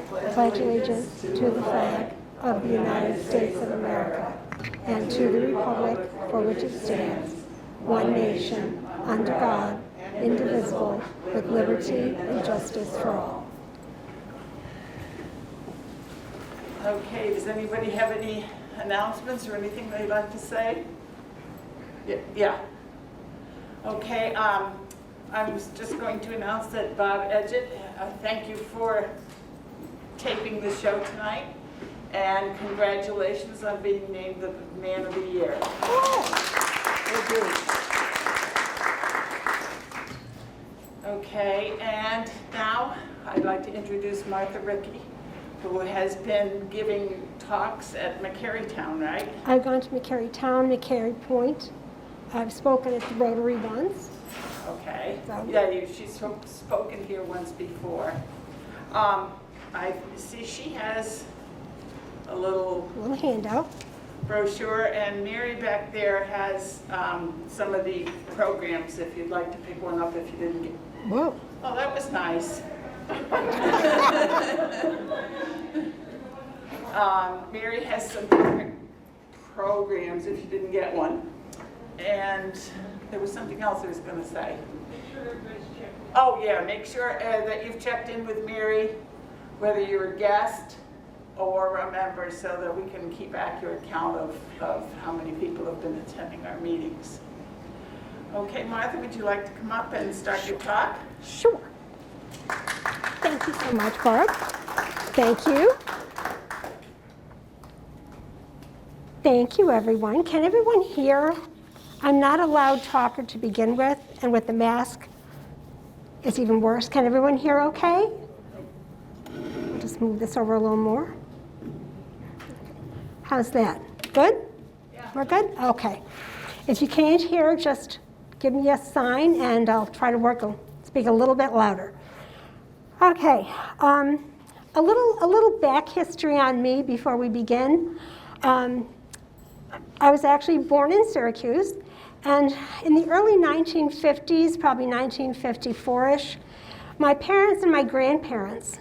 pledge allegiance to the flag of the United States of America and to the republic for which it stands, one nation, under God, indivisible, with liberty and justice for all. Okay, does anybody have any announcements or anything they'd like to say? Yeah. Okay, I was just going to announce that Bob Edgett, thank you for taping the show tonight, and congratulations on being named the Man of the Year. Okay, and now I'd like to introduce Martha Rickey, who has been giving talks at Mccary Town, right? I've gone to Mccarry Town, Mccarry Point. I've spoken at the Rotary once. Okay. So. Yeah, she's spoken here once before. I see she has a little handout. brochure, and Mary back there has some of the programs if you'd like to pick one up if you didn't get. Whoa. Oh, that was nice. Mary has some different programs if you didn't get one. And there was something else I was going to say. Oh yeah, make sure that you've checked in with Mary, whether you're a guest or a member, so that we can keep accurate count of how many people have been attending our meetings. Okay, Martha, would you like to come up and start your talk? Sure. Thank you so much, Barb. Thank you. Thank you, everyone. Can everyone hear? I'm not a loud talker to begin with, and with the mask, it's even worse. Can everyone hear okay? I'll just move this over a little more. How's that? Good? Yeah. We're good? Okay. If you can't hear, just give me a sign, and I'll try to speak a little bit louder. Okay. A little back history on me before we begin. I was actually born in Syracuse, and in the early 1950s, probably 1954-ish, my parents and my grandparents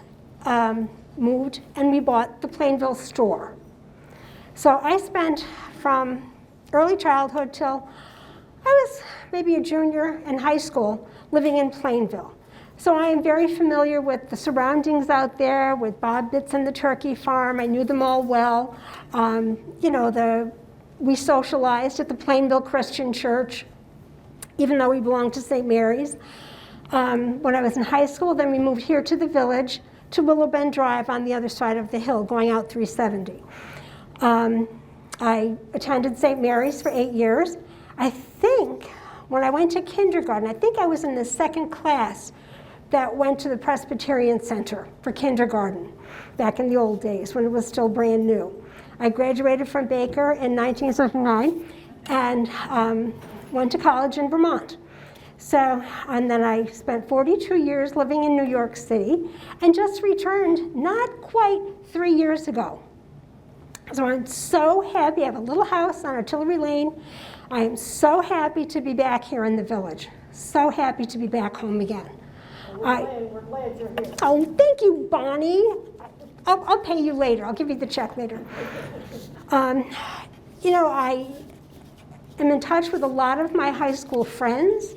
moved, and we bought the Plainville store. So I spent from early childhood till I was maybe a junior in high school living in Plainville. So I am very familiar with the surroundings out there, with Bob Bitts and the turkey farm. I knew them all well. We socialized at the Plainville Christian Church, even though we belonged to St. Mary's. When I was in high school, then we moved here to the village, to Willow Bend Drive on the other side of the hill, going out 370. I attended St. Mary's for 8 years. I think when I went to kindergarten, I think I was in the second class that went to the Presbyterian Center for kindergarten back in the old days when it was still brand new. I graduated from Baker in 1979 and went to college in Vermont. And then I spent 42 years living in New York City and just returned not quite 3 years ago. So I'm so happy. I have a little house on Artillery Lane. I am so happy to be back here in the village. So happy to be back home again. We're glad you're here. Oh, thank you, Bonnie. I'll pay you later. I'll give you the check later. I am in touch with a lot of my high school friends,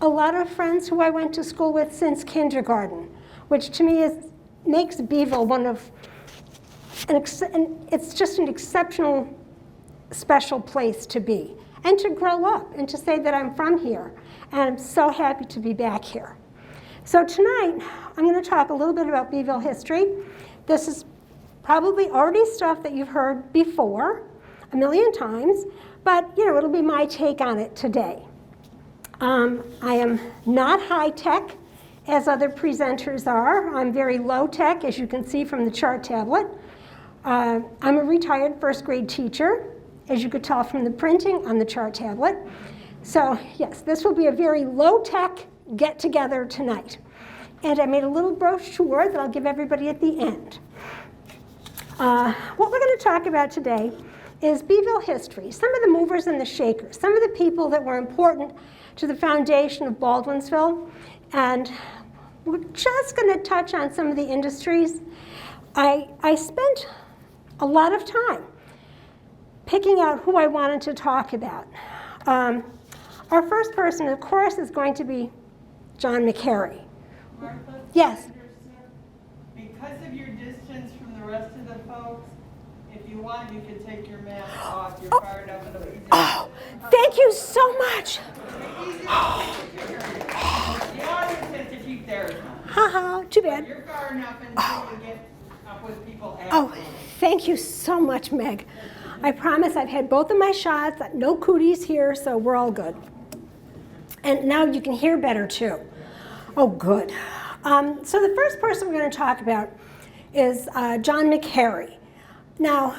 a lot of friends who I went to school with since kindergarten, which to me makes Beeville it's just an exceptional, special place to be, and to grow up, and to say that I'm from here, and I'm so happy to be back here. So tonight, I'm going to talk a little bit about Beeville history. This is probably already stuff that you've heard before a million times, but it'll be my take on it today. I am not high tech as other presenters are. I'm very low tech, as you can see from the chart tablet. I'm a retired first grade teacher, as you could tell from the printing on the chart tablet. So yes, this will be a very low tech get together tonight. And I made a little brochure that I'll give everybody at the end. What we're going to talk about today is Beeville history, some of the movers and the shakers, some of the people that were important to the foundation of Baldwinsville. And we're just going to touch on some of the industries. I spent a lot of time picking out who I wanted to talk about. Our first person, of course, is going to be John Mccary. Martha? Yes. Because of your distance from the rest of the folks, if you want, you can take your mask off. You're far enough in the Oh, thank you so much. The audience has to keep theirs on. Haha, too bad. You're far enough until you get up with people Oh, after. thank you so much, Meg. I promise I've had both of my shots, no cooties here, so we're all good. And now you can hear better too. Oh, good. So the first person we're going to talk about is John Mccary. Now,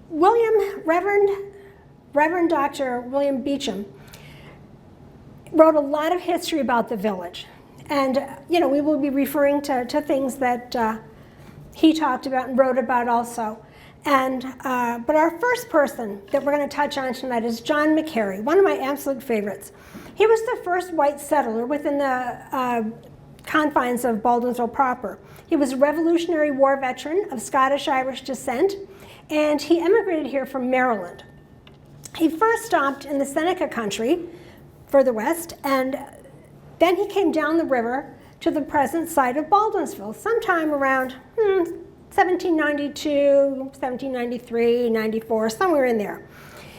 Reverend Dr. William Beauchamp wrote a lot of history about the village. And, we will be referring to things that he talked about and wrote about also. And, but our first person that we're going to touch on tonight is John Mccary, one of my absolute favorites. He was the first white settler within the confines of Baldwinsville proper. He was a Revolutionary War veteran of Scottish-Irish descent, and he emigrated here from Maryland. He first stopped in the Seneca country, further west, and then he came down the river to the present site of Baldwinsville, sometime around 1792, 1793, 94, somewhere in there.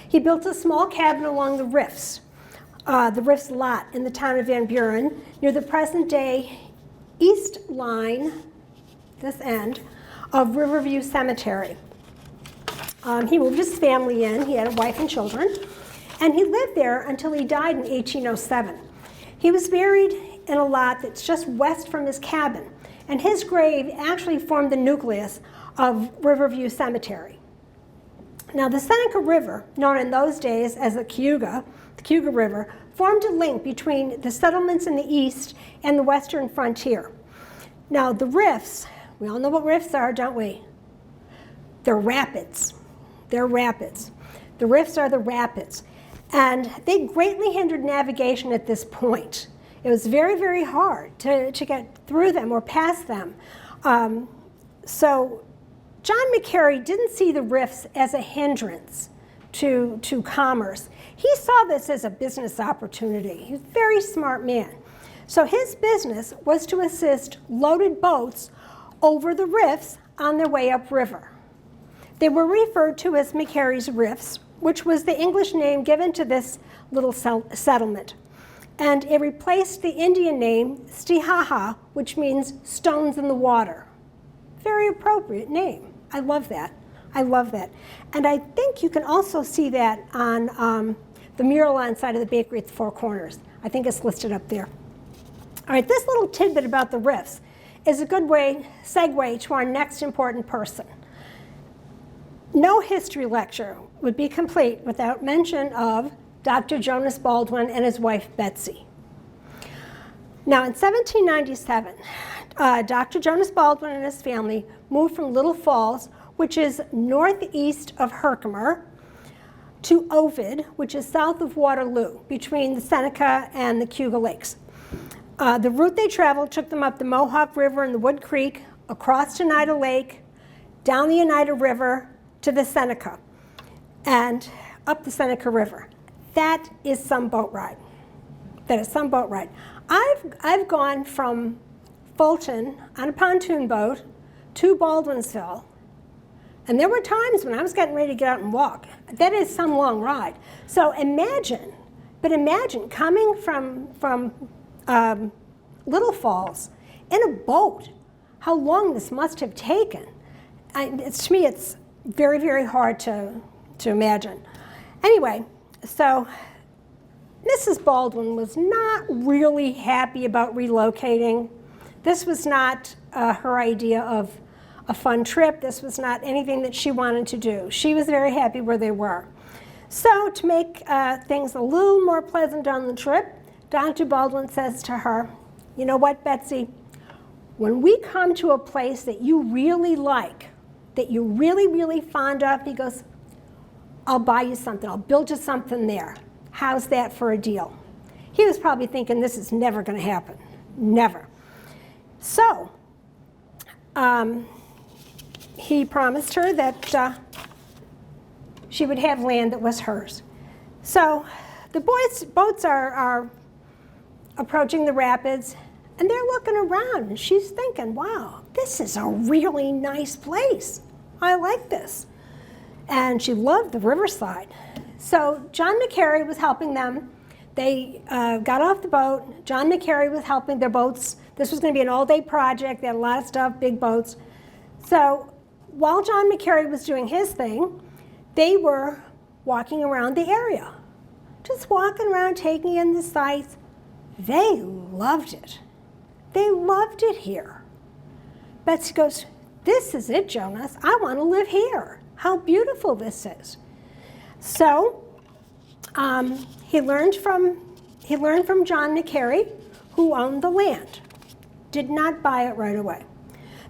He built a small cabin along the Riffs lot in the town of Van Buren, near the present-day east line, this end, of Riverview Cemetery. He moved his family in. He had a wife and children, and he lived there until he died in 1807. He was buried in a lot that's just west from his cabin, and his grave actually formed the nucleus of Riverview Cemetery. Now, the Seneca River, known in those days as the Cayuga River, formed a link between the settlements in the east and the western frontier. Now, the Riffs, we all know what Riffs are, don't we? They're rapids. They're rapids. The Riffs are the rapids. And they greatly hindered navigation at this point. It was very, very hard to get through them or past them. So John Mccary didn't see the Riffs as a hindrance to commerce. He saw this as a business opportunity. He was a very smart man. So his business was to assist loaded boats over the Riffs on their way upriver. They were referred to as Mccary's Riffs, which was the English name given to this little settlement. And it replaced the Indian name Stihaha, which means stones in the water. Very appropriate name. I love that. I love that. And I think you can also see that on the mural on the side of the bakery at the Four Corners. I think it's listed up there. All right, this little tidbit about the Riffs is a good segue to our next important person. No history lecture would be complete without mention of Dr. Jonas Baldwin and his wife, Betsy. Now, in 1797, Dr. Jonas Baldwin and his family moved from Little Falls, which is northeast of Herkimer, to Ovid, which is south of Waterloo, between the Seneca and the Cayuga Lakes. The route they traveled took them up the Mohawk River and the Wood Creek, across Oneida Lake, down the Oneida River to the Seneca, and up the Seneca River. That is some boat ride. That is some boat ride. I've gone from Fulton on a pontoon boat to Baldwinsville, and there were times when I was getting ready to get out and walk. That is some long ride. So imagine coming from Little Falls in a boat, how long this must have taken. To me, it's very, very hard to imagine. Anyway, so Mrs. Baldwin was not really happy about relocating. This was not her idea of a fun trip. This was not anything that she wanted to do. She was very happy where they were. So to make things a little more pleasant on the trip, Dr. Baldwin says to her, "You know what, Betsy? When we come to a place that you really like, that you're really, really fond of," he goes, "I'll buy you something. I'll build you something there. How's that for a deal?" He was probably thinking, this is never going to happen. Never. So he promised her that she would have land that was hers. So the boats are approaching the rapids, and they're looking around, and she's thinking, wow, this is a really nice place. I like this. And she loved the riverside. So John Mccary was helping them. They got off the boat. John Mccary was helping their boats. This was going to be an all-day project. They had a lot of stuff, big boats. So while John Mccary was doing his thing, they were walking around the area, just walking around, taking in the sights. They loved it. They loved it here. Betsy goes, this is it, Jonas. I want to live here. How beautiful this is. So he learned from John Mccary, who owned the land. Did not buy it right away.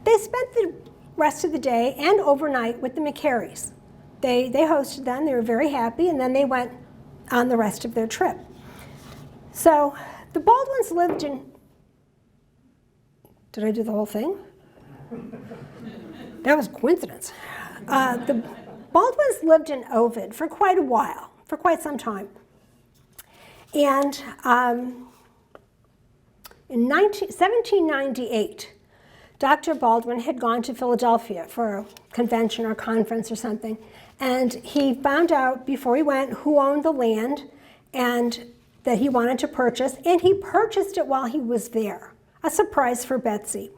They spent the rest of the day and overnight with the Mccarys. They hosted them. They were very happy, and then they went on the rest of their trip. So the Baldwins lived in... Did I do the whole thing? That was a coincidence. The Baldwins lived in Ovid for quite a while, for quite some time. And in 1798, Dr. Baldwin had gone to Philadelphia for a convention or conference or something, and he found out before he went who owned the land and that he wanted to purchase, and he purchased it while he was there. A surprise for Betsy.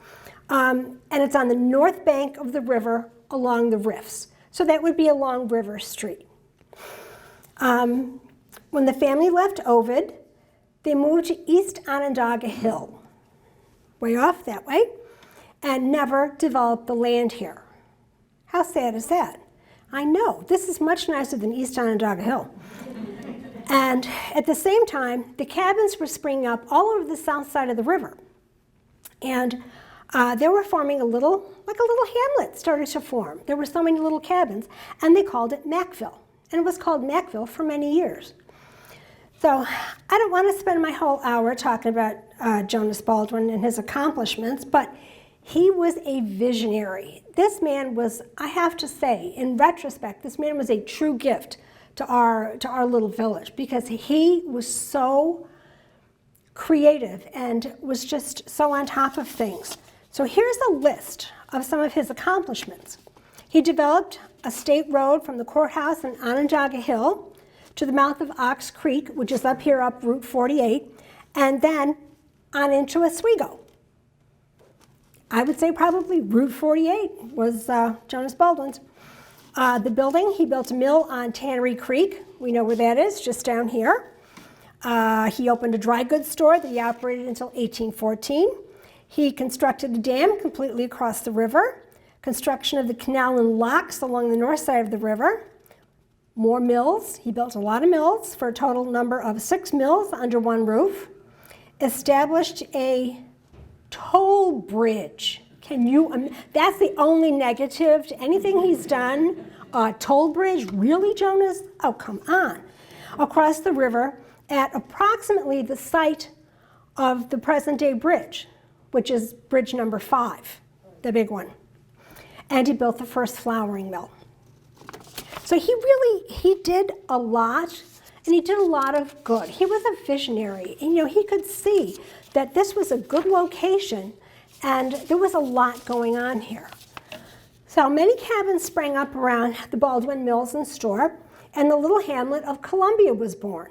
And it's on the north bank of the river along the Riffs. So that would be along River Street. When the family left Ovid, they moved to East Onondaga Hill, way off that way, and never developed the land here. How sad is that? I know, this is much nicer than East Onondaga Hill. And at the same time, the cabins were springing up all over the south side of the river. And they were forming a little hamlet started to form. There were so many little cabins, and they called it Macville. And it was called Macville for many years. So I don't want to spend my whole hour talking about Jonas Baldwin and his accomplishments, but he was a visionary. This man was, I have to say, in retrospect, this man was a true gift to our little village, because he was so creative and was just so on top of things. So here's a list of some of his accomplishments. He developed a state road from the courthouse in Onondaga Hill to the mouth of Ox Creek, which is up here up Route 48, and then on into Oswego. I would say probably Route 48 was Jonas Baldwin's. The building, he built a mill on Tannery Creek. We know where that is, just down here. He opened a dry goods store that he operated until 1814. He constructed a dam completely across the river, construction of the canal and locks along the north side of the river, more mills. He built a lot of mills for a total number of 6 mills under one roof, established a toll bridge. That's the only negative to anything he's done. A toll bridge, really, Jonas? Oh, come on. Across the river at approximately the site of the present-day bridge, which is bridge number 5, the big one. And he built the first flouring mill. So he did a lot, and he did a lot of good. He was a visionary, and he could see that this was a good location, and there was a lot going on here. So many cabins sprang up around the Baldwin Mills and store, and the little hamlet of Columbia was born.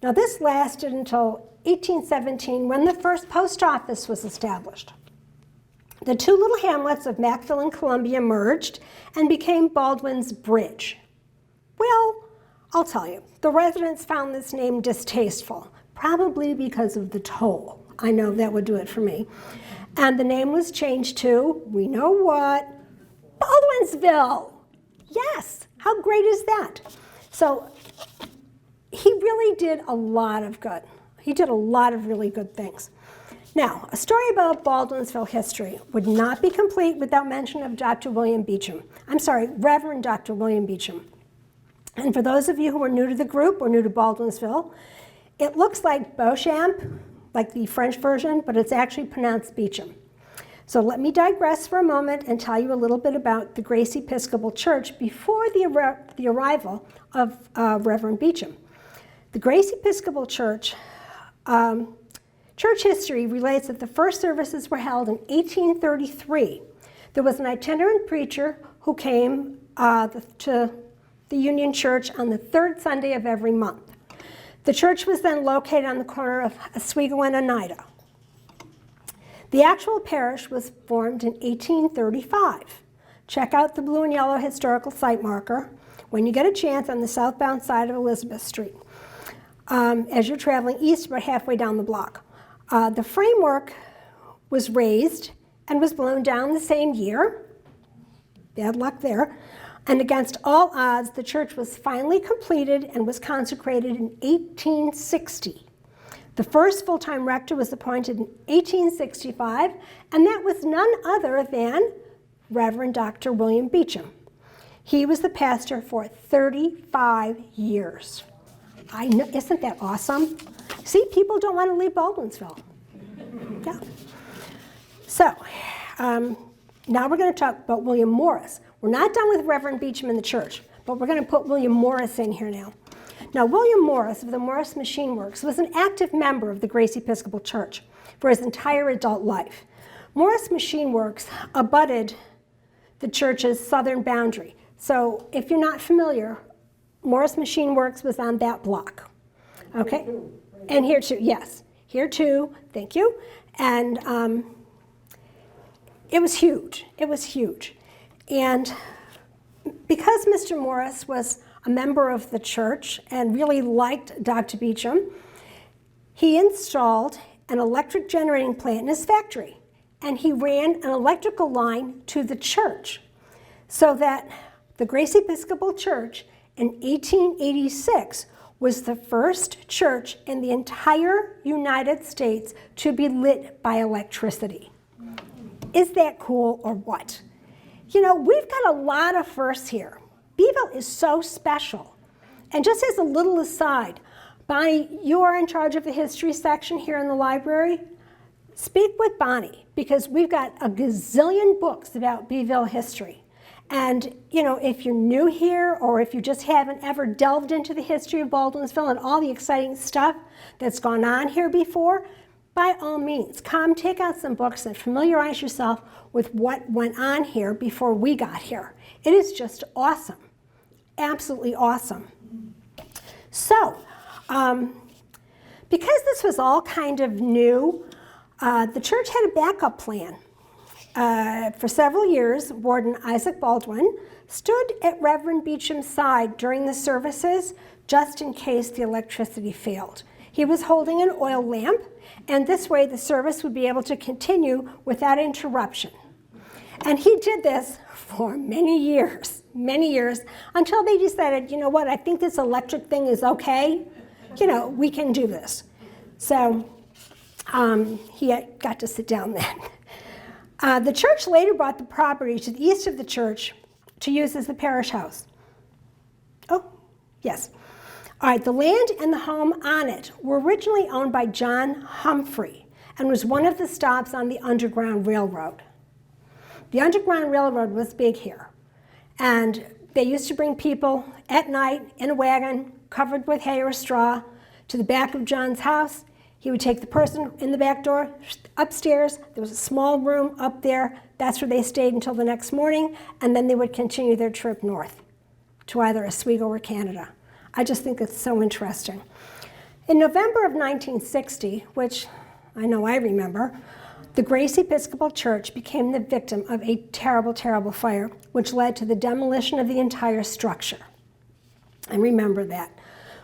Now this lasted until 1817, when the first post office was established. The two little hamlets of Macville and Columbia merged and became Baldwin's Bridge. Well, I'll tell you, the residents found this name distasteful, probably because of the toll. I know that would do it for me. And the name was changed to, we know what, Baldwinsville. Yes, how great is that? So he really did a lot of good. He did a lot of really good things. Now, a story about Baldwinsville history would not be complete without mention of Dr. William Beauchamp. I'm sorry, Reverend Dr. William Beauchamp. And for those of you who are new to the group or new to Baldwinsville, it looks like Beauchamp, like the French version, but it's actually pronounced Beauchamp. So let me digress for a moment and tell you a little bit about the Grace Episcopal Church before the arrival of Reverend Beauchamp. The Grace Episcopal Church, church history relates that the first services were held in 1833. There was an itinerant preacher who came to the Union Church on the third Sunday of every month. The church was then located on the corner of Oswego and Oneida. The actual parish was formed in 1835. Check out the blue and yellow historical site marker when you get a chance on the southbound side of Elizabeth Street as you're traveling east about halfway down the block. The framework was raised and was blown down the same year. Bad luck there. And against all odds, the church was finally completed and was consecrated in 1860. The first full-time rector was appointed in 1865, and that was none other than Reverend Dr. William Beauchamp. He was the pastor for 35 years. I know, isn't that awesome? See, people don't want to leave Baldwinsville. Yeah. So, now we're going to talk about William Morris. We're not done with Reverend Beauchamp in the church, but we're going to put William Morris in here now. Now, William Morris of the Morris Machine Works was an active member of the Grace Episcopal Church for his entire adult life. Morris Machine Works abutted the church's southern boundary. So if you're not familiar, Morris Machine Works was on that block. Okay? And here too, yes. Here too, thank you. And it was huge. It was huge. And because Mr. Morris was a member of the church and really liked Dr. Beauchamp, he installed an electric generating plant in his factory, and he ran an electrical line to the church so that the Grace Episcopal Church in 1886 was the first church in the entire United States to be lit by electricity. Is that cool or what? You know, we've got a lot of firsts here. Beeville is so special. And just as a little aside, Bonnie, you are in charge of the history section here in the library. Speak with Bonnie, because we've got a gazillion books about Beeville history. And, you know, if you're new here or if you just haven't ever delved into the history of Baldwinsville and all the exciting stuff that's gone on here before, by all means, come take out some books and familiarize yourself with what went on here before we got here. It is just awesome, absolutely awesome. So, because this was all kind of new, the church had a backup plan. For several years, Warden Isaac Baldwin stood at Reverend Beauchamp's side during the services just in case the electricity failed. He was holding an oil lamp, and this way the service would be able to continue without interruption. And he did this for many years, until they decided, you know what, I think this electric thing is okay. You know, we can do this. So he got to sit down then. The church later bought the property to the east of the church to use as the parish house. Oh, yes. All right, the land and the home on it were originally owned by John Humphrey and was one of the stops on the Underground Railroad. The Underground Railroad was big here, and they used to bring people at night in a wagon covered with hay or straw to the back of John's house. He would take the person in the back door upstairs. There was a small room up there. That's where they stayed until the next morning, and then they would continue their trip north to either Oswego or Canada. I just think it's so interesting. In November of 1960, which I know I remember, the Grace Episcopal Church became the victim of a terrible, terrible fire, which led to the demolition of the entire structure. And remember that.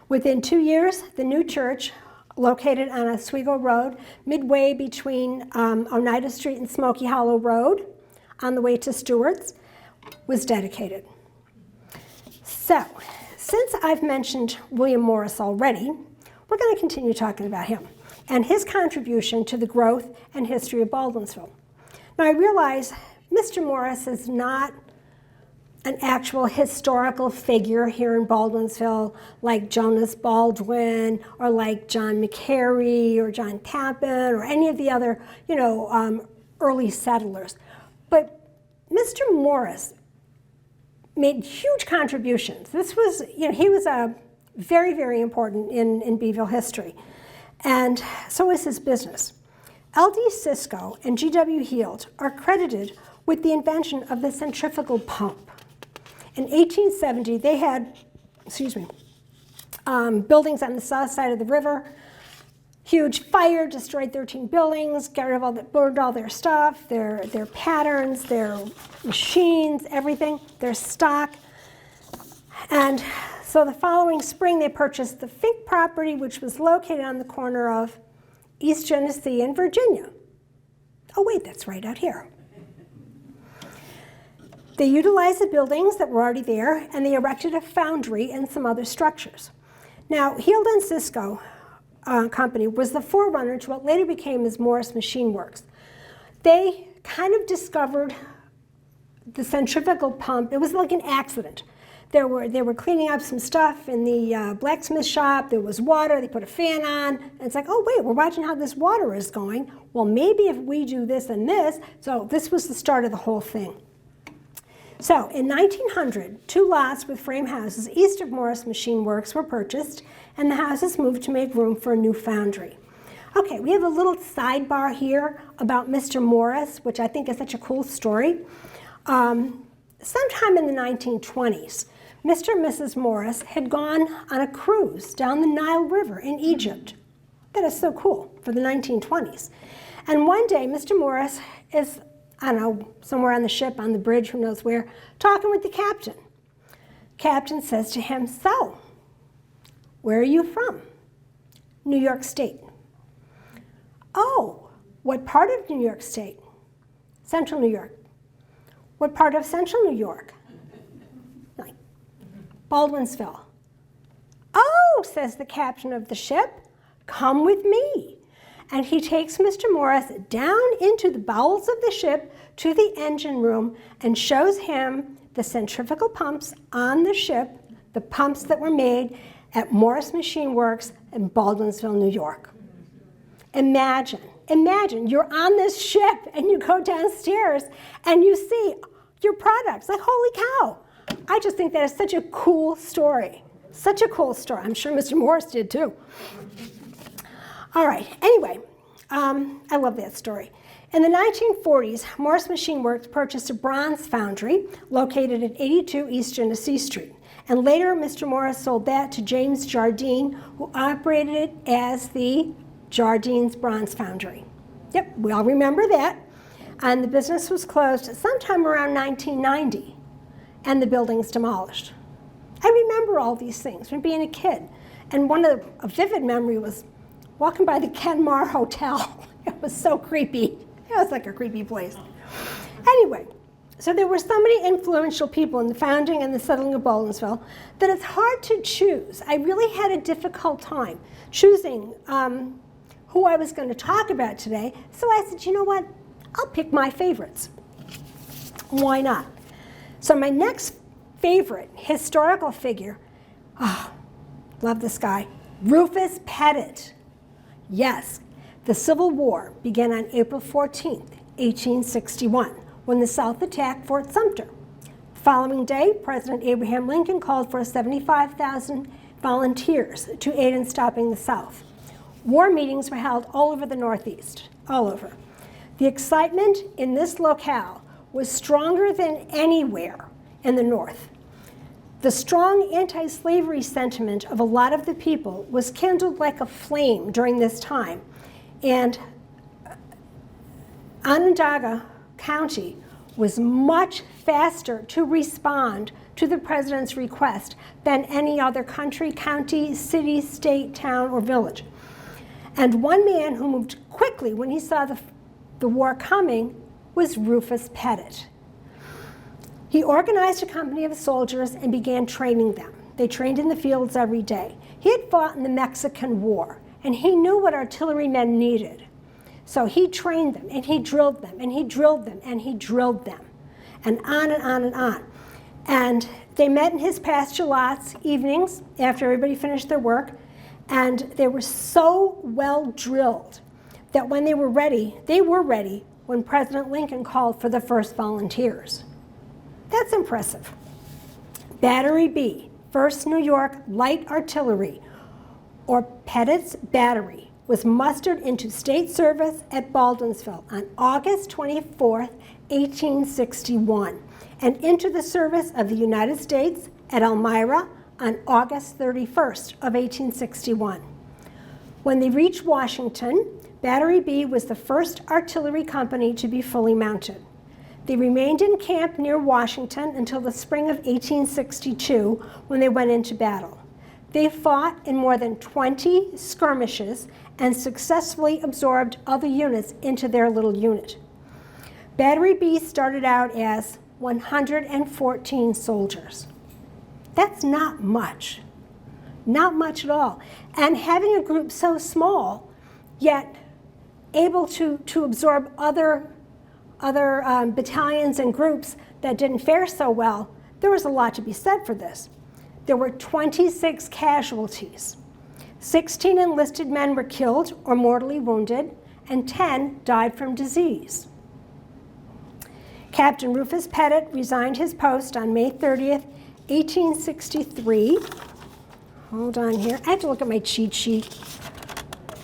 Within 2 years, the new church, located on Oswego Road, midway between Oneida Street and Smoky Hollow Road, on the way to Stewart's, was dedicated. So, since I've mentioned William Morris already, we're going to continue talking about him and his contribution to the growth and history of Baldwinsville. Now, I realize Mr. Morris is not an actual historical figure here in Baldwinsville like Jonas Baldwin or like John Mccary or John Tappan or any of the other, early settlers. But Mr. Morris made huge contributions. This was, he was very, very important in Beeville history. And so was his business. L.D. Cisco and G.W. Heald are credited with the invention of the centrifugal pump. In 1870, they had, buildings on the south side of the river. Huge fire destroyed 13 buildings, burned all their stuff, their patterns, their machines, everything, their stock. And so the following spring, they purchased the Fink property, which was located on the corner of East Genesee and Virginia. Oh wait, that's right out here. They utilized the buildings that were already there, and they erected a foundry and some other structures. Now, Heald and Cisco Company was the forerunner to what later became as Morris Machine Works. They kind of discovered the centrifugal pump. It was like an accident. They were cleaning up some stuff in the blacksmith shop. There was water. They put a fan on. And it's like, oh, wait, we're watching how this water is going. Well, maybe if we do this and this. So this was the start of the whole thing. So in 1900, 2 lots with frame houses east of Morris Machine Works were purchased, and the houses moved to make room for a new foundry. Okay, we have a little sidebar here about Mr. Morris, which I think is such a cool story. Sometime in the 1920s, Mr. and Mrs. Morris had gone on a cruise down the Nile River in Egypt. That is so cool for the 1920s. And one day, Mr. Morris is, I don't know, somewhere on the ship, on the bridge, who knows where, talking with the captain. Captain says to him, so, where are you from? New York State. Oh, what part of New York State? Central New York. What part of Central New York? Like, Baldwinsville. Oh, says the captain of the ship, come with me. And he takes Mr. Morris down into the bowels of the ship to the engine room and shows him the centrifugal pumps on the ship, the pumps that were made at Morris Machine Works in Baldwinsville, New York. Imagine you're on this ship and you go downstairs and you see your products. Like, holy cow. I just think that is such a cool story. Such a cool story. I'm sure Mr. Morris did too. All right, anyway, I love that story. In the 1940s, Morris Machine Works purchased a bronze foundry located at 82 East Genesee Street. And later, Mr. Morris sold that to James Jardine, who operated it as the Jardine's Bronze Foundry. Yep, we all remember that. And the business was closed sometime around 1990, and the building's demolished. I remember all these things from being a kid. And a vivid memory was walking by the Ken Mar Hotel. It was so creepy. It was like a creepy place. Anyway, so there were so many influential people in the founding and the settling of Baldwinsville that it's hard to choose. I really had a difficult time choosing who I was going to talk about today. So I said, you know what? I'll pick my favorites. Why not? So my next favorite historical figure, love this guy, Rufus Pettit. Yes, the Civil War began on April 14th, 1861, when the South attacked Fort Sumter. The following day, President Abraham Lincoln called for 75,000 volunteers to aid in stopping the South. War meetings were held all over the Northeast, all over. The excitement in this locale was stronger than anywhere in the North. The strong anti-slavery sentiment of a lot of the people was kindled like a flame during this time, and Onondaga County was much faster to respond to the president's request than any other country, county, city, state, town, or village. And one man who moved quickly when he saw the war coming was Rufus Pettit. He organized a company of soldiers and began training them. They trained in the fields every day. He had fought in the Mexican War, and he knew what artillerymen needed. So he trained them, and he drilled them, and he drilled them, and he drilled them, and on and on and on. And they met in his pasture lots evenings after everybody finished their work, and they were so well drilled that when they were ready when President Lincoln called for the first volunteers. That's impressive. Battery B, 1st New York Light Artillery, or Pettit's Battery, was mustered into state service at Baldwinsville on August 24, 1861, and into the service of the United States at Elmira on August 31st of 1861. When they reached Washington, Battery B was the first artillery company to be fully mounted. They remained in camp near Washington until the spring of 1862, when they went into battle. They fought in more than 20 skirmishes and successfully absorbed other units into their little unit. Battery B started out as 114 soldiers. That's not much at all. And having a group so small, yet able to absorb other battalions and groups that didn't fare so well, there was a lot to be said for this. There were 26 casualties. 16 enlisted men were killed or mortally wounded, and 10 died from disease. Captain Rufus Pettit resigned his post on May 30th, 1863. Hold on here. I have to look at my cheat sheet.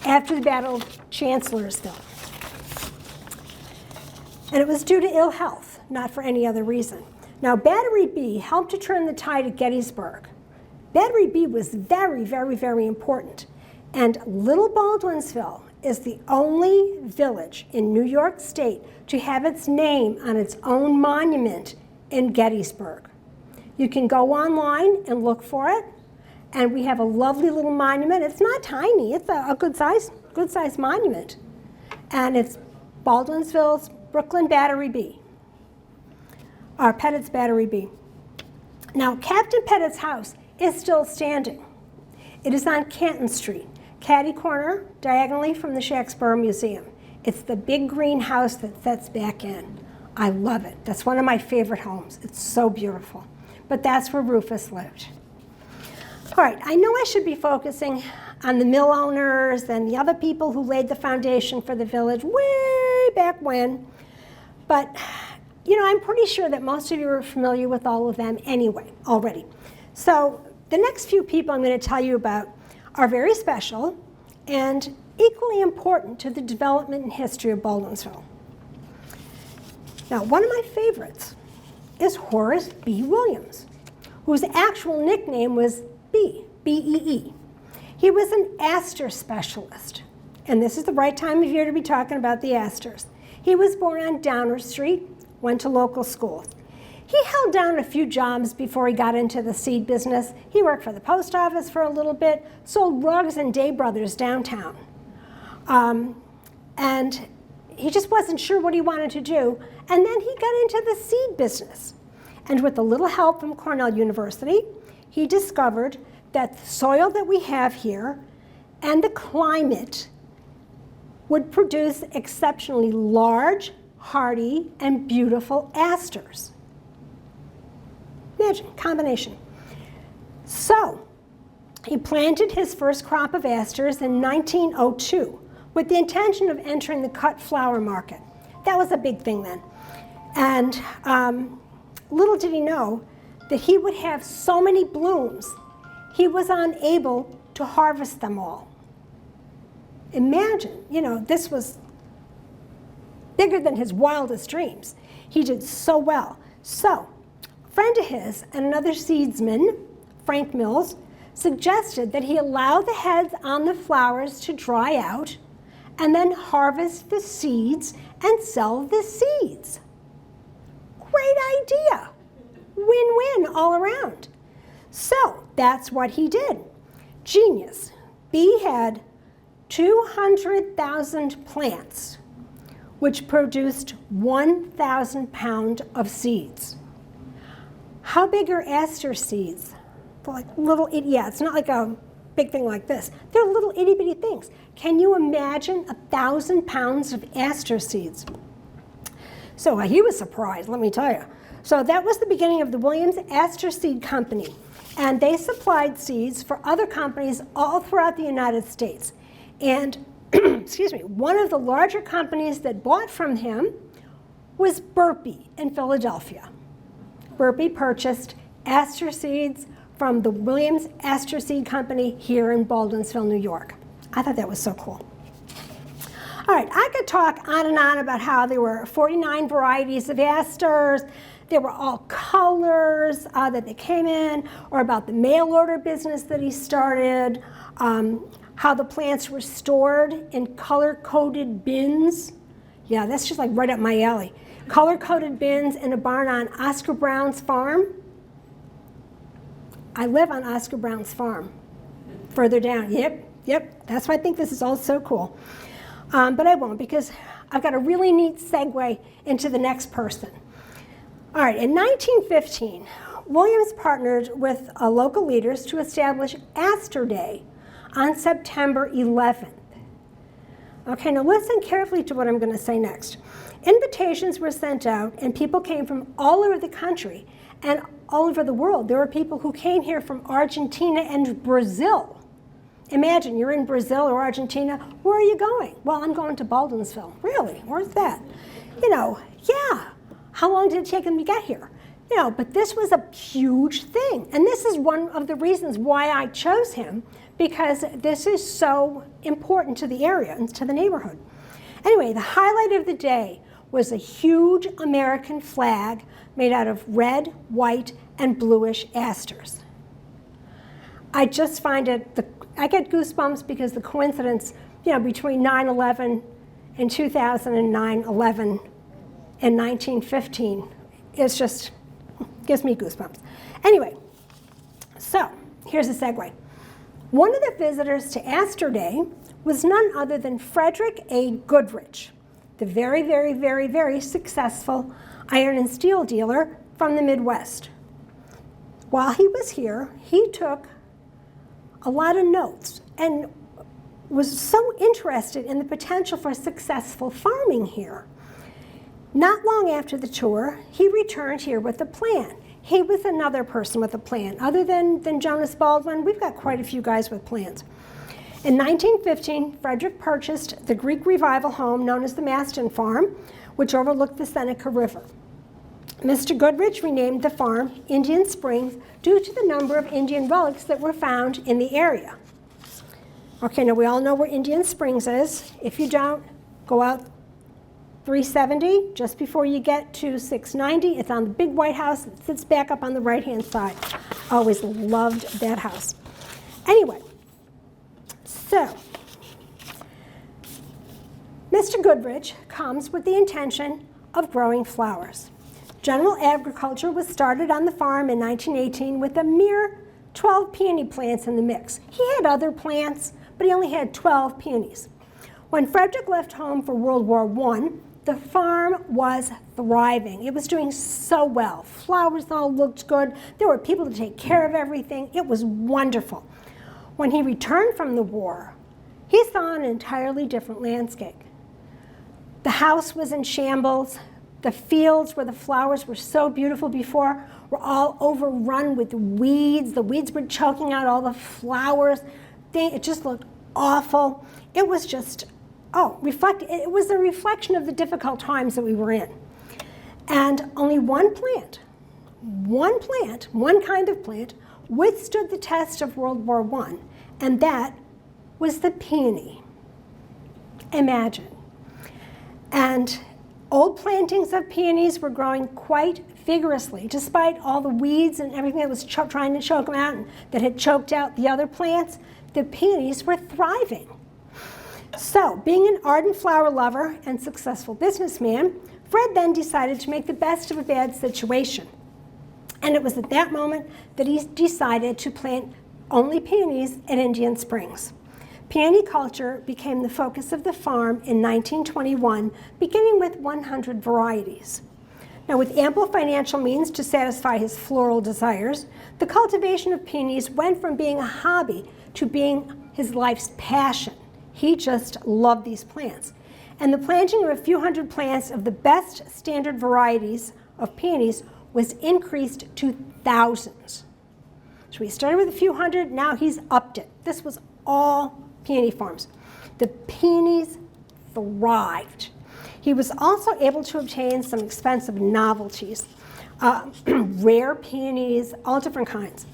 After the Battle of Chancellorsville. And it was due to ill health, not for any other reason. Now, Battery B helped to turn the tide at Gettysburg. Battery B was very, very, very important. And Little Baldwinsville is the only village in New York State to have its name on its own monument in Gettysburg. You can go online and look for it. And we have a lovely little monument. It's not tiny. It's a good size monument. And it's Baldwinsville's Brooklyn Battery B, or Pettit's Battery B. Now, Captain Pettit's house is still standing. It is on Canton Street, catty corner, diagonally from the Shacksboro Museum. It's the big green house that sets back in. I love it. That's one of my favorite homes. It's so beautiful. But that's where Rufus lived. All right, I know I should be focusing on the mill owners and the other people who laid the foundation for the village way back when, but you know, I'm pretty sure that most of you are familiar with all of them anyway, already. So the next few people I'm going to tell you about are very special and equally important to the development and history of Baldwinsville. Now, one of my favorites is Horus B Williams, whose actual nickname was B-E-E. He was an aster specialist, and this is the right time of year to be talking about the asters. He was born on Downer Street, went to local schools. He held down a few jobs before he got into the seed business. He worked for the post office for a little bit, sold rugs and Day Brothers downtown. And he just wasn't sure what he wanted to do, and then he got into the seed business. And with a little help from Cornell University, he discovered that the soil that we have here and the climate would produce exceptionally large, hardy, and beautiful asters. Imagine, combination. So, he planted his first crop of asters in 1902 with the intention of entering the cut flower market. That was a big thing then. And little did he know that he would have so many blooms, he was unable to harvest them all. Imagine, you know, this was bigger than his wildest dreams. He did so well. So, a friend of his and another seedsman, Frank Mills, suggested that he allow the heads on the flowers to dry out and then harvest the seeds and sell the seeds. Great idea. Win-win all around. So that's what he did. Genius. B had 200,000 plants, which produced 1,000 pounds of seeds. How big are aster seeds? Like little, yeah, it's not like a big thing like this. They're little itty bitty things. Can you imagine 1,000 pounds of aster seeds? So he was surprised, let me tell you. So that was the beginning of the Williams Aster Seed Company. And they supplied seeds for other companies all throughout the United States. And excuse me, one of the larger companies that bought from him was Burpee in Philadelphia. Burpee purchased aster seeds from the Williams Aster Seed Company here in Baldwinsville, New York. I thought that was so cool. All right, I could talk on and on about how there were 49 varieties of asters. There were all colors that they came in, or about the mail order business that he started, how the plants were stored in color-coded bins. Yeah, that's just like right up my alley. Color-coded bins in a barn on Oscar Brown's farm. I live on Oscar Brown's farm, further down. Yep, that's why I think this is all so cool. But I won't, because I've got a really neat segue into the next person. All right, in 1915, Williams partnered with local leaders to establish Aster Day on September 11th. Okay, now listen carefully to what I'm going to say next. Invitations were sent out, and people came from all over the country and all over the world. There were people who came here from Argentina and Brazil. Imagine you're in Brazil or Argentina. Where are you going? Well, I'm going to Baldwinsville. Really? Where's that? Yeah. How long did it take them to get here? But this was a huge thing. And this is one of the reasons why I chose him, because this is so important to the area and to the neighborhood. Anyway, the highlight of the day was a huge American flag made out of red, white, and bluish asters. I just find I get goosebumps because the coincidence, between 9/11 and 2009/11 and 1915 is just, gives me goosebumps. Anyway, so here's a segue. One of the visitors to Aster Day was none other than Frederick A. Goodrich, the very, very, very, very successful iron and steel dealer from the Midwest. While he was here, he took a lot of notes and was so interested in the potential for successful farming here. Not long after the tour, he returned here with a plan. He was another person with a plan. Other than Jonas Baldwin, we've got quite a few guys with plans. In 1915, Frederick purchased the Greek Revival home known as the Maston Farm, which overlooked the Seneca River. Mr. Goodrich renamed the farm Indian Springs due to the number of Indian relics that were found in the area. Okay, now we all know where Indian Springs is. If you don't, go out 370, just before you get to 690. It's on the big white house that sits back up on the right-hand side. Always loved that house. Anyway, so Mr. Goodrich comes with the intention of growing flowers. General agriculture was started on the farm in 1918 with a mere 12 peony plants in the mix. He had other plants, but he only had 12 peonies. When Frederick left home for World War I, the farm was thriving. It was doing so well. Flowers all looked good. There were people to take care of everything. It was wonderful. When he returned from the war, he saw an entirely different landscape. The house was in shambles. The fields where the flowers were so beautiful before were all overrun with weeds. The weeds were choking out all the flowers. It just looked awful. It was just, it was a reflection of the difficult times that we were in. And only one kind of plant, withstood the test of World War I, and that was the peony. Imagine. And old plantings of peonies were growing quite vigorously, despite all the weeds and everything that was trying to choke them out and that had choked out the other plants. The peonies were thriving. So, being an ardent flower lover and successful businessman, Fred then decided to make the best of a bad situation. And it was at that moment that he decided to plant only peonies at Indian Springs. Peony culture became the focus of the farm in 1921, beginning with 100 varieties. Now, with ample financial means to satisfy his floral desires, the cultivation of peonies went from being a hobby to being his life's passion. He just loved these plants. And the planting of a few hundred plants of the best standard varieties of peonies was increased to thousands. So he started with a few hundred, now he's upped it. This was all peony farms. the peonies thrived. He was also able to obtain some expensive novelties, rare peonies, all different kinds.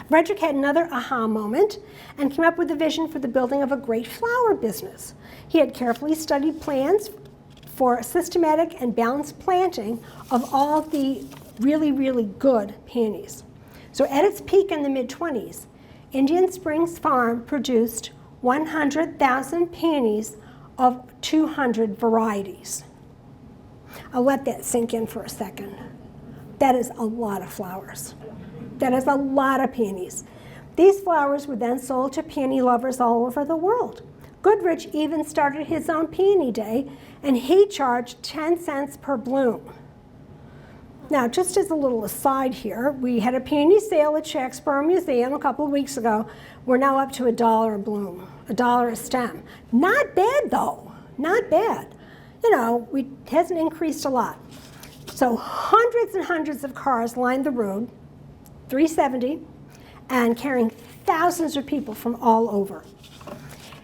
Frederick had another aha moment and came up with a vision for the building of a great flower business. He had carefully studied plans for systematic and balanced planting of all the really, really good peonies. So at its peak in the mid-20s, Indian Springs Farm produced 100,000 peonies of 200 varieties. I'll let that sink in for a second. That is a lot of flowers. That is a lot of peonies. These flowers were then sold to peony lovers all over the world. Goodrich even started his own peony day, and he charged 10 cents per bloom. Now, just as a little aside here, we had a peony sale at Shacksboro Museum a couple of weeks ago. We're now up to $1 a bloom, $1 a stem. Not bad, though. Not bad. You know, it hasn't increased a lot. So hundreds and hundreds of cars lined the road, 370, and carrying thousands of people from all over.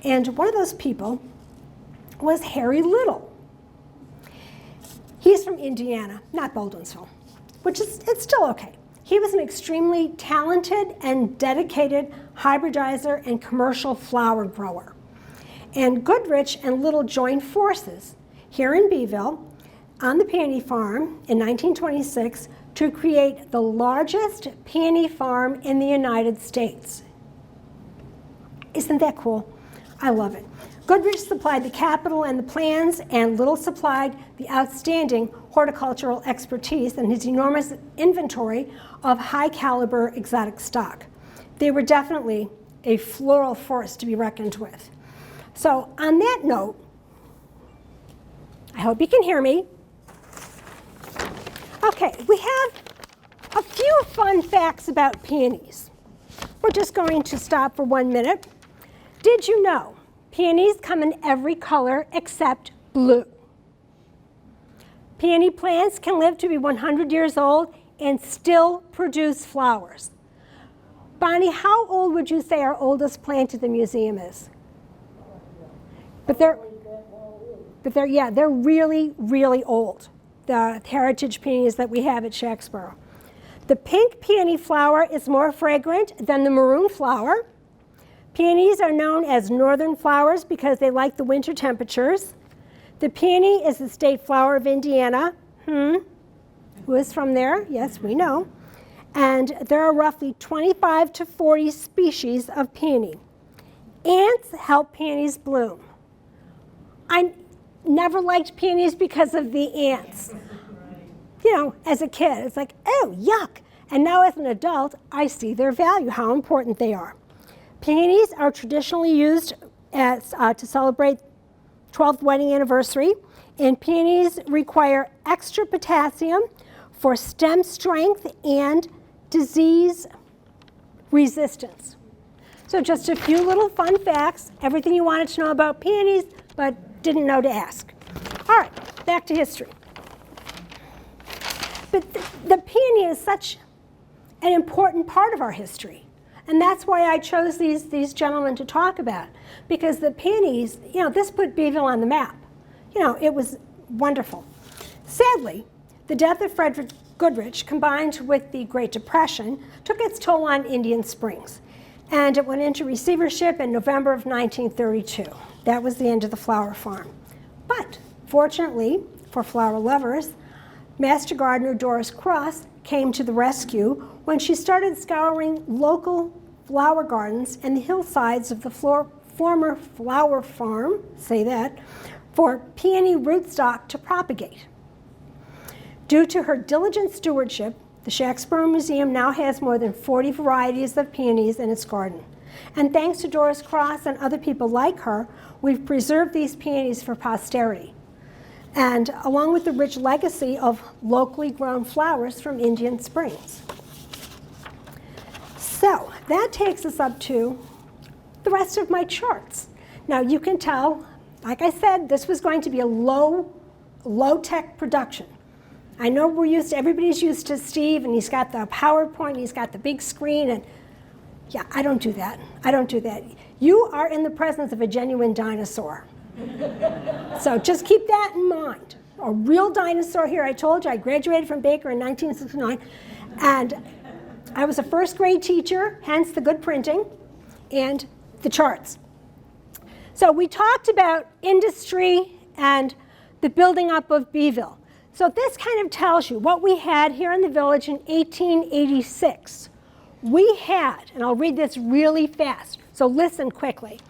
And one of those people was Harry Little. He's from Indiana, not Baldwinsville, which is, it's still okay. He was an extremely talented and dedicated hybridizer and commercial flower grower. And Goodrich and Little joined forces here in Beeville on the peony farm in 1926 to create the largest peony farm in the United States. Isn't that cool? I love it. Goodrich supplied the capital and the plans, and Little supplied the outstanding horticultural expertise and his enormous inventory of high-caliber exotic stock. They were definitely a floral force to be reckoned with. So on that note, I hope you can hear me. Okay, we have a few fun facts about peonies. We're just going to stop for 1 minute. Did you know peonies come in every color except blue? Peony plants can live to be 100 years old and still produce flowers. Bonnie, how old would you say our oldest plant at the museum is? But they're really, really old, the heritage peonies that we have at Shacksboro. The pink peony flower is more fragrant than the maroon flower. Peonies are known as northern flowers because they like the winter temperatures. The peony is the state flower of Indiana. Who is from there? Yes, we know. And there are roughly 25 to 40 species of peony. Ants help peonies bloom. I never liked peonies because of the ants. You know, as a kid, it's like, oh, yuck. And now as an adult, I see their value, how important they are. Peonies are traditionally used as, to celebrate 12th wedding anniversary, and peonies require extra potassium for stem strength and disease resistance. So just a few little fun facts, everything you wanted to know about peonies, but didn't know to ask. All right, back to history. But the peony is such an important part of our history. And that's why I chose these gentlemen to talk about. Because the peonies, you know, this put Beeville on the map. You know, it was wonderful. Sadly, the death of Frederick Goodrich, combined with the Great Depression, took its toll on Indian Springs. And it went into receivership in November of 1932. That was the end of the flower farm. But fortunately for flower lovers, Master Gardener Doris Cross came to the rescue when she started scouring local flower gardens and the hillsides of the former flower farm, say that, for peony rootstock to propagate. Due to her diligent stewardship, the Shacksboro Museum now has more than 40 varieties of peonies in its garden. And thanks to Doris Cross and other people like her, we've preserved these peonies for posterity. And along with the rich legacy of locally grown flowers from Indian Springs. So that takes us up to the rest of my charts. Now you can tell, like I said, this was going to be a low-tech production. I know everybody's used to Steve, and he's got the PowerPoint, and he's got the big screen, and Yeah, I don't do that. I don't do that. You are in the presence of a genuine dinosaur. So just keep that in mind. A real dinosaur here. I told you I graduated from Baker in 1969, and I was a first grade teacher, hence the good printing and the charts. So we talked about industry and the building up of Beeville. So this kind of tells you what we had here in the village in 1886. We had, and I'll read this really fast, so listen quickly,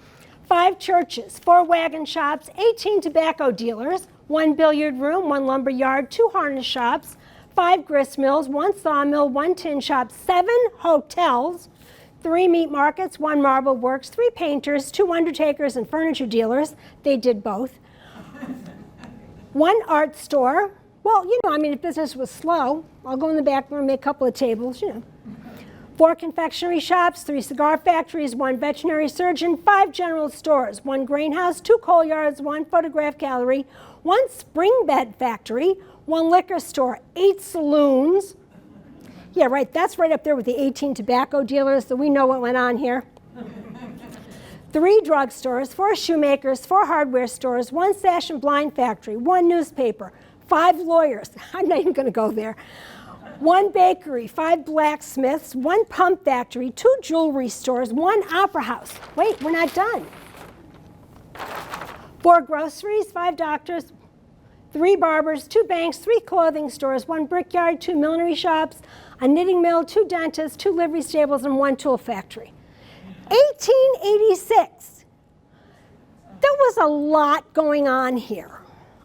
5 churches, 4 wagon shops, 18 tobacco dealers, 1 billiard room, 1 lumber yard, 2 harness shops, 5 grist mills, 1 sawmill, 1 tin shop, 7 hotels, 3 meat markets, 1 marble works, 3 painters, 2 undertakers and furniture dealers. They did both. 1 art store. Well, you know, I mean, if business was slow, I'll go in the back room, make a couple of tables, you know. 4 confectionery shops, 3 cigar factories, 1 veterinary surgeon, 5 general stores, 1 grain house, 2 coal yards, 1 photograph gallery, 1 spring bed factory, 1 liquor store, 8 saloons. Yeah, right, that's right up there with the 18 tobacco dealers, so we know what went on here. 3 drugstores, 4 shoemakers, 4 hardware stores, 1 sash and blind factory, 1 newspaper, 5 lawyers. I'm not even going to go there. 1 bakery, 5 blacksmiths, 1 pump factory, 2 jewelry stores, 1 opera house. Wait, we're not done. 4 groceries, 5 doctors, 3 barbers, 2 banks, 3 clothing stores, 1 brickyard, 2 millinery shops, a knitting mill, 2 dentists, 2 livery stables, and 1 tool factory. 1886. There was a lot going on here.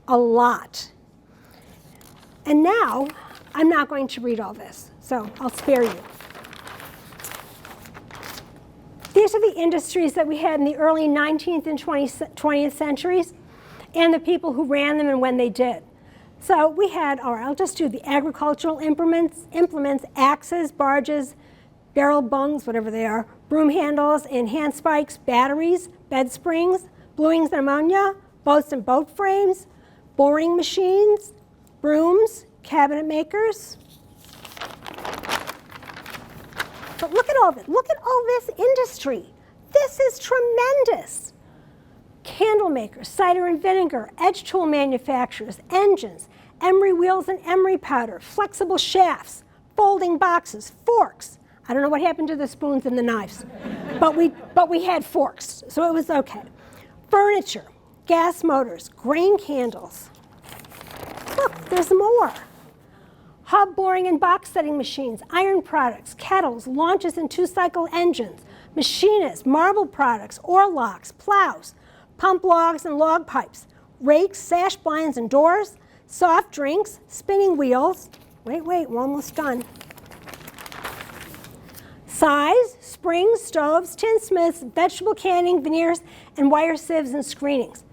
A lot. And now, I'm not going to read all this, so I'll spare you. These are the industries that we had in the early 19th and 20th centuries, and the people who ran them and when they did. So we had, all right, I'll just do the agricultural implements, axes, barges, barrel bungs, whatever they are, broom handles and hand spikes, batteries, bed springs, bluings and ammonia, boats and boat frames, boring machines, brooms, cabinet makers. But look at all this. Look at all this industry. This is tremendous. Candle makers, cider and vinegar, edge tool manufacturers, engines, emery wheels and emery powder, flexible shafts, folding boxes, forks. I don't know what happened to the spoons and the knives, but we had forks, so it was okay. Furniture, gas motors, grain candles. Look, there's more. Hub boring and box setting machines, iron products, kettles, launches and 2-cycle engines, machinists, marble products, oar locks, plows, pump logs and log pipes, rakes, sash blinds and doors, soft drinks, spinning wheels. Wait, we're almost done. Size, springs, stoves, tinsmiths, vegetable canning, veneers, and wire sieves and screenings.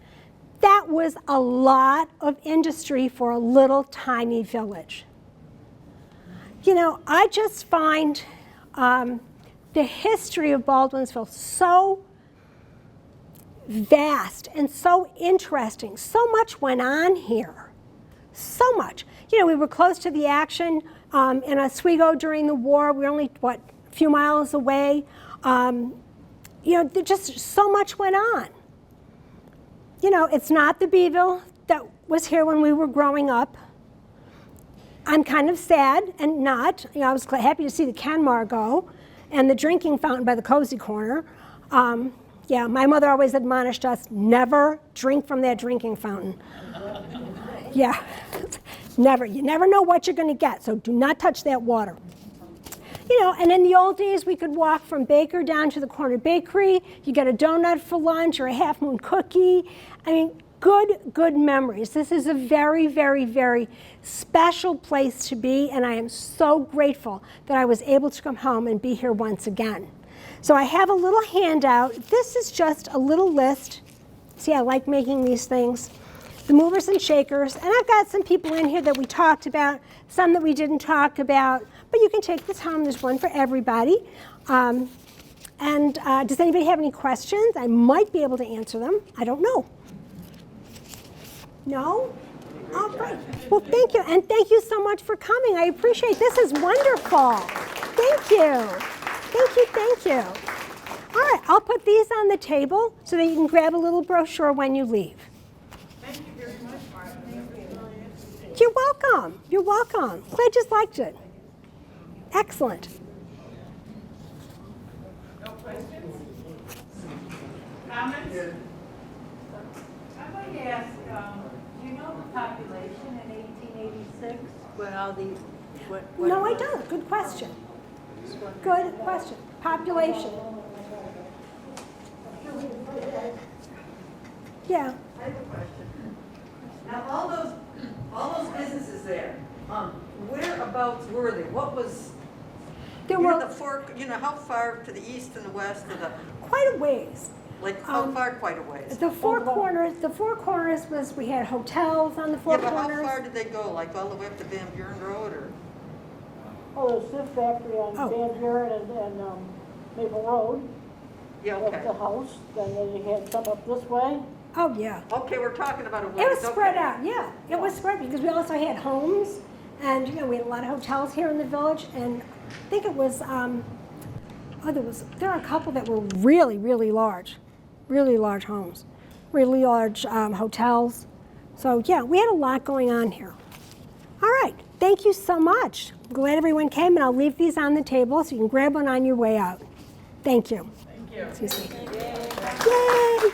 That was a lot of industry for a little tiny village. You know, I just find the history of Baldwinsville so vast and so interesting. So much went on here. So much. You know, we were close to the action in Oswego during the war. We were only, a few miles away. You know, just so much went on. You know, it's not the Beeville that was here when we were growing up. I'm kind of sad and not. You know, I was happy to see the Kenmar go and the drinking fountain by the Cozy Corner. Yeah, my mother always admonished us, never drink from that drinking fountain. Yeah, never. You never know what you're going to get, so do not touch that water. You know, and in the old days, we could walk from Baker down to the corner bakery. You get a donut for lunch or a Half Moon cookie. I mean, good memories. This is a very, very, very special place to be, and I am so grateful that I was able to come home and be here once again. So I have a little handout. This is just a little list. See, I like making these things. The movers and shakers, and I've got some people in here that we talked about, some that we didn't talk about, but you can take this home. There's one for everybody. Does anybody have any questions? I might be able to answer them. I don't know. No? All right. Well, thank you, and thank you so much for coming. I appreciate it. This is wonderful. Thank you. Thank you, thank you. All right, I'll put these on the table so that you can grab a little brochure when you leave. Thank you very much, Martha. That was really interesting. You're welcome. You're welcome. Glad you liked it. Excellent. No questions? Comments? I'd like to ask, do you know the population in 1886 when all these, what? No, I don't. Good question. Good question. Population. Yeah. I have a question. Now, all those businesses there, whereabouts were they? What was, There you know, were the fork, you know, how far to the east and the west of the, quite a ways. like, how far quite a ways? The four corners was, we had hotels on the Yeah, four but how corners. far did they go? Like all the way up to Van Buren Road or? Oh, there's this factory on Oh. Van Buren and Maple Road. Yeah, That's okay. the house. Then they had some up this way. Oh, yeah. Okay, we're talking about a ways. It was okay. spread out, yeah. It was spread because we also had homes and, you know, we had a lot of hotels here in the village. And I think it was, there are a couple that were really, really large homes, really large hotels. So, yeah, we had a lot going on here. All right, thank you so much. I'm glad everyone came, and I'll leave these on the table so you can grab one on your way out. Thank you. Thank you. Excuse me. Yay!